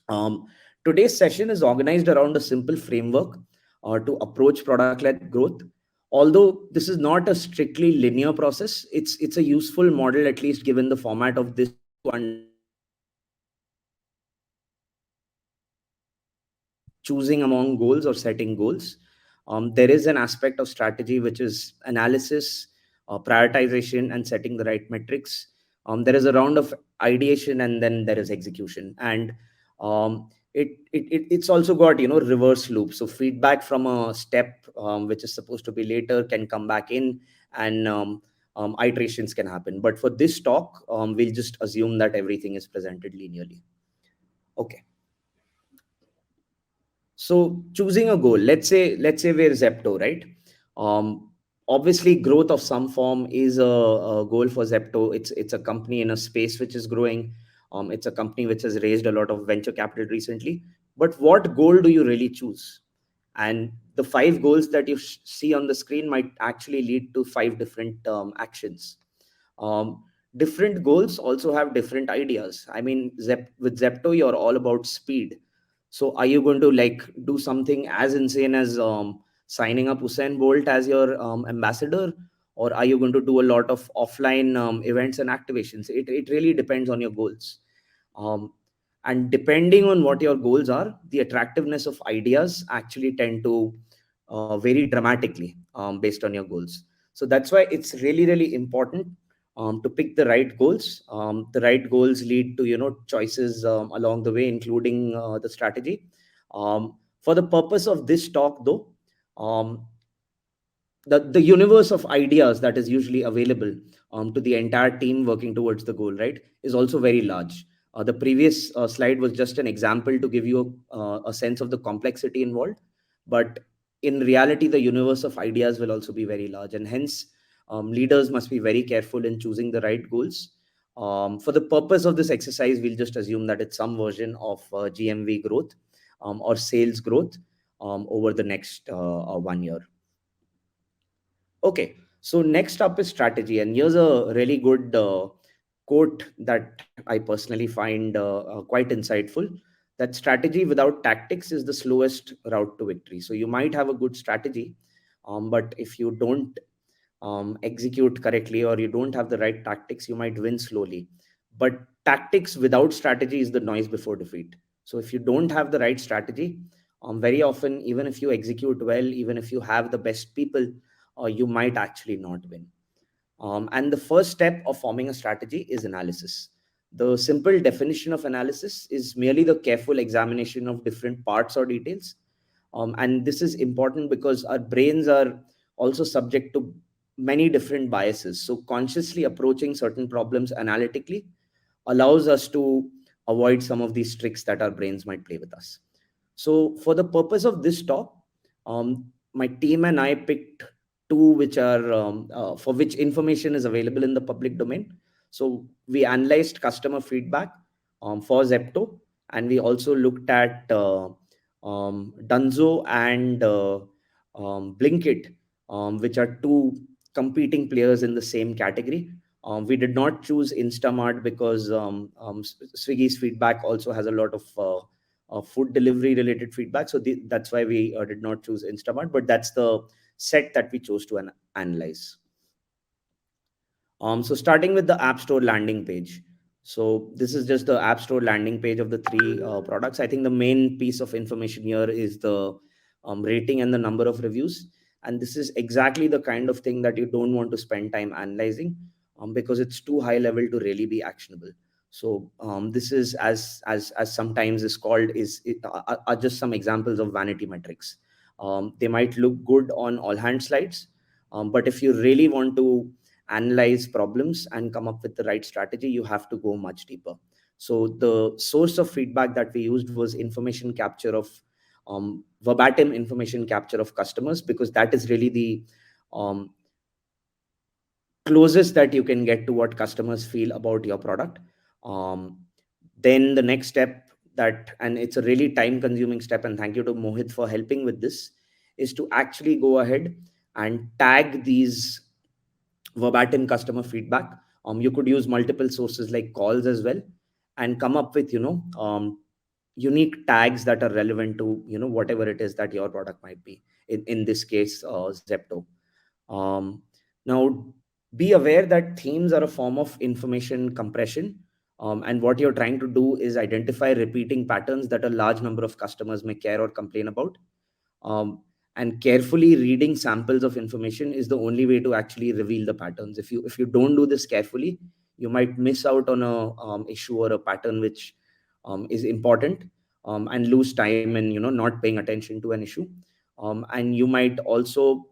Um, Today's session is organized around a simple framework to approach product-led growth. Although this is not a strictly linear process, it's a useful model, at least given the format of this, to understand choosing among goals or setting goals. There is an aspect of strategy which is analysis, prioritization, and setting the right metrics. There is a round of ideation, and then there is execution. And it's also got, reverse loop. So feedback from a step which is supposed to be later can come back in, and iterations can happen. But for this talk, we'll just assume that everything is presented linearly. Okay. So choosing a goal, let's say we're Zepto, right? Um, Obviously, growth of some form is a goal for Zepto. It's a company in a space which is growing. It's a company which has raised a lot of venture capital recently. But what goal do you really choose? And the five goals that you see on the screen might actually lead to five different actions. um, Different goals also have different ideas. I mean, with Zepto, you're all about speed. So are you going to like do something as insane as signing up Usain Bolt as your ambassador, or are you going to do a lot of offline events and activations? It really depends on your goals. um, and depending on what your goals are, the attractiveness of ideas actually tend to vary dramatically based on your goals. So that's why it's really important to pick the right goals. The right goals lead to, choices along the way, including the strategy. For the purpose of this talk, though, um, the universe of ideas that is usually available to the entire team working towards the goal, right, is also very large. The previous slide was just an example to give you a sense of the complexity involved, but in reality, the universe of ideas will also be very large, and hence, leaders must be very careful in choosing the right goals. For the purpose of this exercise, we'll just assume that it's some version of GMV growth or sales growth over the next 1 year. Okay, so next up is strategy, and here's a really good quote that I personally find quite insightful. That strategy without tactics is the slowest route to victory. So you might have a good strategy, but if you don't execute correctly or you don't have the right tactics, you might win slowly. But tactics without strategy is the noise before defeat. So if you don't have the right strategy, very often, even if you execute well, even if you have the best people, you might actually not win. And the first step of forming a strategy is analysis. The simple definition of analysis is merely the careful examination of different parts or details. And this is important because our brains are also subject to many different biases. So, consciously approaching certain problems analytically allows us to avoid some of these tricks that our brains might play with us. So, for the purpose of this talk, my team and I picked two which are for which information is available in the public domain. So, we analyzed customer feedback for Zepto, and we also looked at Dunzo and Blinkit, which are two competing players in the same category. We did not choose Instamart because Swiggy's feedback also has a lot of food delivery related feedback. So that's why we did not choose Instamart, but that's the set that we chose to analyze. So starting with the App Store landing page. So this is just the App Store landing page of the three products. I think the main piece of information here is the rating and the number of reviews. And this is exactly the kind of thing that you don't want to spend time analyzing because it's too high level to really be actionable. So this is as sometimes is called are just some examples of vanity metrics. They might look good on all hand slides, but if you really want to analyze problems and come up with the right strategy, you have to go much deeper. So the source of feedback that we used was information capture of verbatim information capture of customers, because that is really the um, closest that you can get to what customers feel about your product. um, then the next step, that and it's a really time consuming step, and thank you to Mohit for helping with this, is to actually go ahead and tag these verbatim customer feedback. You could use multiple sources like calls as well, and come up with unique tags that are relevant to whatever it is that your product might be. In this case, Zepto. um, Now, be aware that themes are a form of information compression. And what you're trying to do is identify repeating patterns that a large number of customers may care or complain about. um, and carefully reading samples of information is the only way to actually reveal the patterns. If you don't do this carefully, you might miss out on a issue or a pattern which is important, and lose time in not paying attention to an issue. And you might also,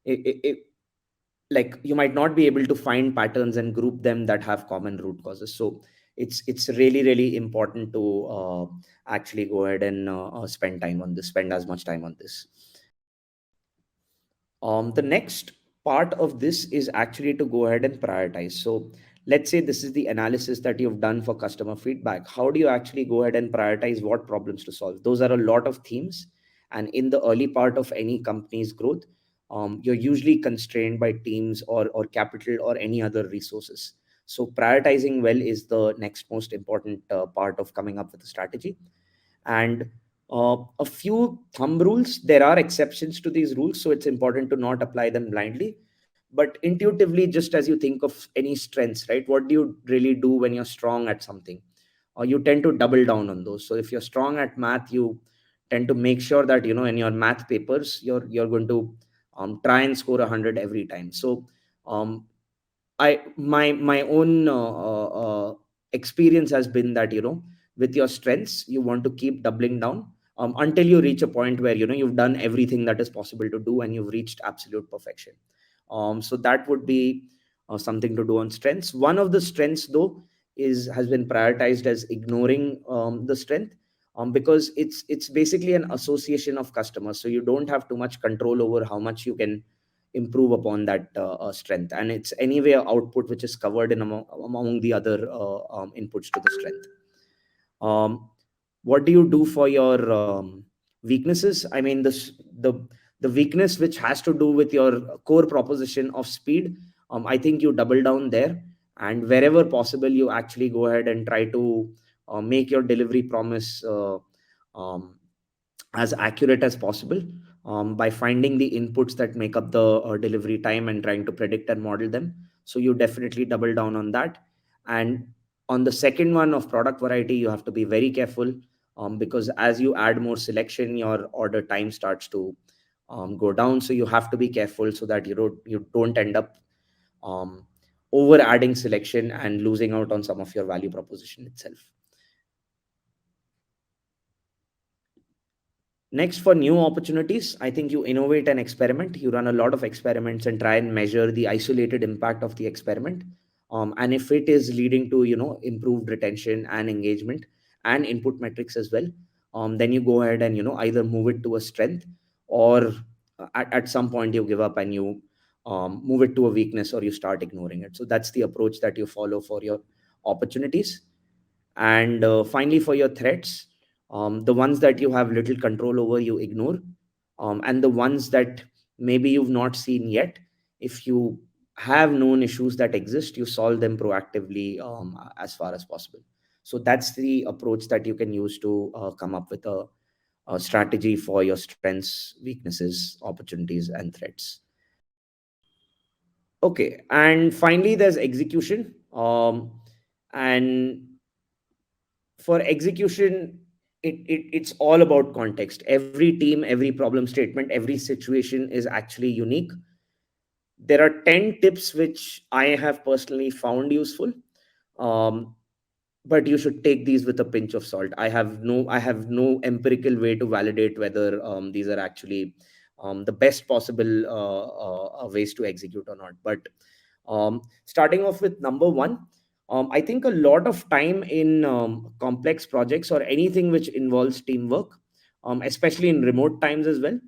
I like, you might not be able to find patterns and group them that have common root causes. So it's really really important to actually go ahead and spend as much time on this. The next part of this is actually to go ahead and prioritize. So let's say this is the analysis that you've done for customer feedback. How do you actually go ahead and prioritize what problems to solve? Those are a lot of themes. And in the early part of any company's growth, you're usually constrained by teams or capital or any other resources. So prioritizing well is the next most important part of coming up with a strategy. And a few thumb rules. There are exceptions to these rules, so it's important to not apply them blindly. But intuitively, just as you think of any strengths, right? What do you really do when you're strong at something? Or you tend to double down on those. So if you're strong at math, you tend to make sure that in your math papers, you're going to try and score 100 every time. So um, my own experience has been that with your strengths you want to keep doubling down until you reach a point where you've done everything that is possible to do and you've reached absolute perfection. So that would be something to do on strengths. One of the strengths though is has been prioritized as ignoring the strength, because it's basically an association of customers, so you don't have too much control over how much you can improve upon that strength, and it's anyway a output which is covered in among the other inputs to the strength. um, what do you do for your weaknesses? I mean, the weakness which has to do with your core proposition of speed, I think you double down there, and wherever possible you actually go ahead and try to make your delivery promise um, as accurate as possible, by finding the inputs that make up the delivery time and trying to predict and model them. So you definitely double down on that. And on the second one of product variety, you have to be very careful, because as you add more selection, your order time starts to go down. So you have to be careful so that you don't end up um, over adding selection and losing out on some of your value proposition itself. Next, for new opportunities, I think you innovate and experiment. You run a lot of experiments and try and measure the isolated impact of the experiment. And if it is leading to improved retention and engagement and input metrics as well, then you go ahead and either move it to a strength, or at some point you give up and you move it to a weakness, or you start ignoring it. So that's the approach that you follow for your opportunities. And finally, for your threats, the ones that you have little control over, you ignore. And the ones that maybe you've not seen yet, if you have known issues that exist, you solve them proactively, as far as possible. So that's the approach that you can use to come up with a strategy for your strengths, weaknesses, opportunities, and threats. Okay, and finally, there's execution. And for execution, it's all about context. Every team, every problem statement, every situation is actually unique. There are 10 tips which I have personally found useful, um, but you should take these with a pinch of salt. I have no empirical way to validate whether these are actually the best possible ways to execute or not. But starting off with number one, I think a lot of time in complex projects or anything which involves teamwork, especially in remote times as well,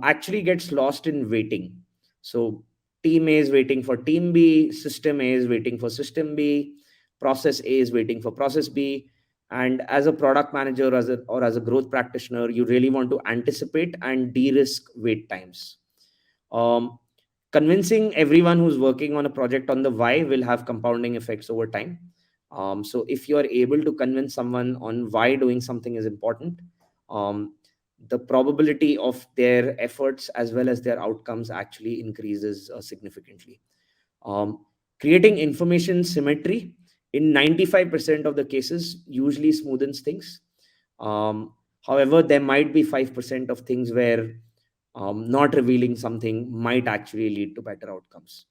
actually gets lost in waiting. So team A is waiting for team B, system A is waiting for system B, process A is waiting for process B. And as a product manager, or as a growth practitioner, you really want to anticipate and de-risk wait times. Um, Convincing everyone who's working on a project on the why will have compounding effects over time. So if you are able to convince someone on why doing something is important, um, the probability of their efforts as well as their outcomes actually increases significantly. um, Creating information symmetry in 95% of the cases usually smoothens things. However, there might be 5% of things where not revealing something might actually lead to better outcomes.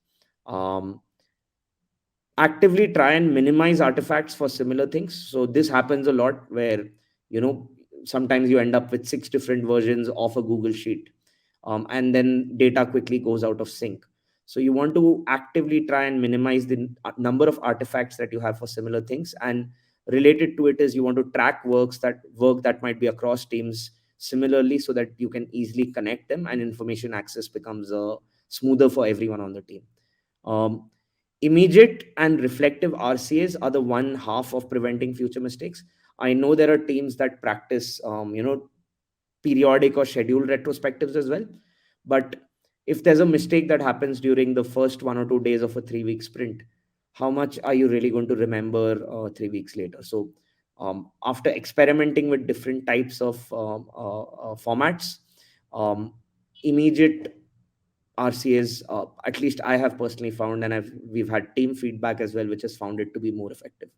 um, Actively try and minimize artifacts for similar things. So this happens a lot where, you know, sometimes you end up with six different versions of a Google sheet, and then data quickly goes out of sync. So you want to actively try and minimize the number of artifacts that you have for similar things. And related to it is you want to track work that might be across teams similarly, so that you can easily connect them and information access becomes smoother for everyone on the team. um, Immediate and reflective RCAs are the one half of preventing future mistakes. I know there are teams that practice, periodic or scheduled retrospectives as well. But if there's a mistake that happens during the first 1 or 2 days of a 3 week sprint, how much are you really going to remember 3 weeks later? So, after experimenting with different types of formats, um, immediate RCAs, at least I have personally found, and we've had team feedback as well, which has found it to be more effective.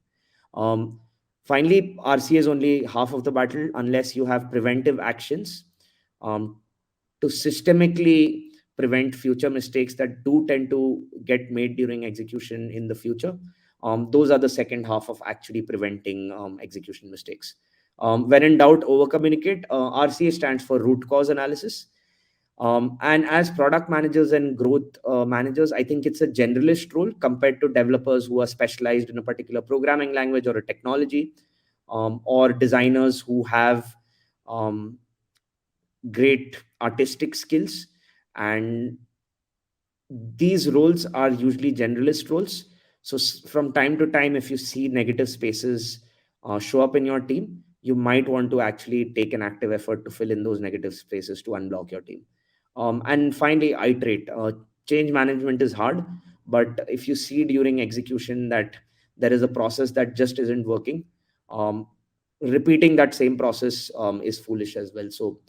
Um, Finally, RCA is only half of the battle unless you have preventive actions um, to systemically prevent future mistakes that do tend to get made during execution in the future. Those are the second half of actually preventing execution mistakes. When in doubt, over communicate. RCA stands for root cause analysis. And as product managers and growth managers, I think it's a generalist role compared to developers who are specialized in a particular programming language or a technology, or designers who have um, great artistic skills. And these roles are usually generalist roles. So from time to time, if you see negative spaces show up in your team, you might want to actually take an active effort to fill in those negative spaces to unblock your team. And finally, iterate. Change management is hard, but if you see during execution that there is a process that just isn't working, um, repeating that same process is foolish as well. So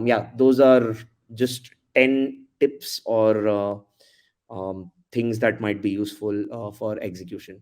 yeah, those are just 10 tips or things that might be useful for execution.